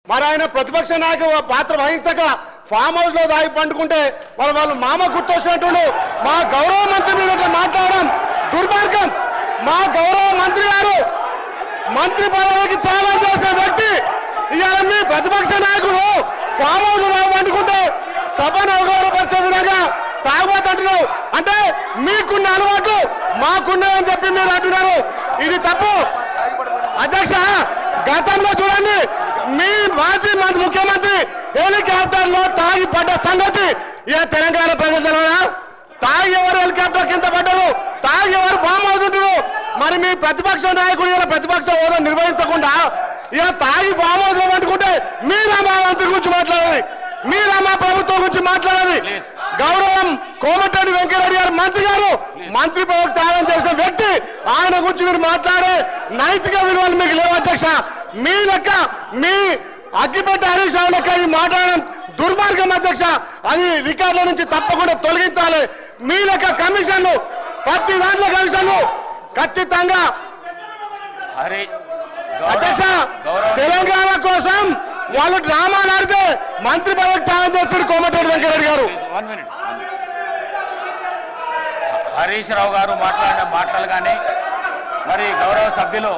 మరి ఆయన ప్రతిపక్ష నాయకుడు పాత్ర వహించక ఫామ్ హౌస్ లో దాగి పండుకుంటే వాళ్ళు మామ గుర్తొచ్చినట్టు మా గౌరవ మంత్రి మీద మాట్లాడడం దుర్మార్గం. మా గౌరవ మంత్రి గారు మంత్రి పదవికి త్యాగం చేసిన వ్యక్తి ఇవాళ మీ ప్రతిపక్ష నాయకుడు ఫామ్ హౌస్ లో పండుకుంటే సభను అవగౌరవపరిచే విధంగా తాగబోతుంటున్నావు అంటే మీకున్న అలవాటు మాకున్నాయని చెప్పి మీరు అంటున్నారు. ఇది తప్పు. అధ్యక్ష, గతంలో చూడండి మీ మాజీ ముఖ్యమంత్రి హెలికాప్టర్ లో తాగి పడ్డ సంగతి ఇక తెలంగాణ ప్రజలు తెలియదా? తాగి ఎవరు హెలికాప్టర్ కింద పడ్డారు, తాగి ఎవరు ఫామ్ అవుతుంటారు. మరి మీ ప్రతిపక్ష నాయకుడు ఇలా ప్రతిపక్ష హోదా నిర్వహించకుండా ఇక తాగి ఫామ్ హౌస్ పట్టుకుంటే మీరా మా మంత్రి గురించి మాట్లాడాలి, మీరా మా ప్రభుత్వం గురించి మాట్లాడాలి. గౌరవం కోమటిరెడ్డి వెంకటరెడ్డి గారు మంత్రి గారు మంత్రి పదవికి త్యాగం చేసిన వ్యక్తి, ఆయన గురించి మీరు మాట్లాడే నైతిక విలువలు మీకు లేవు అధ్యక్ష. మీ లెక్క మీ అగ్గిపెట్ట హరీష్ రావు లెక్క ఈ మాట్లాడడం దుర్మార్గం అధ్యక్ష. అది రికార్డుల నుంచి తప్పకుండా తొలగించాలి. మీ లెక్క కమిషన్లు ప్రతి దాంట్లో కమిషన్లు ఖచ్చితంగా అధ్యక్ష తెలంగాణ కోసం వాళ్ళు డ్రామాలు ఆడితే మంత్రి పదవికి త్యాగం చేస్తారు కోమటిరెడ్డి వెంకటరెడ్డి గారు. హరీష్ రావు గారు మాట్లాడిన మాటలు కానీ మరి గౌరవ సభ్యులు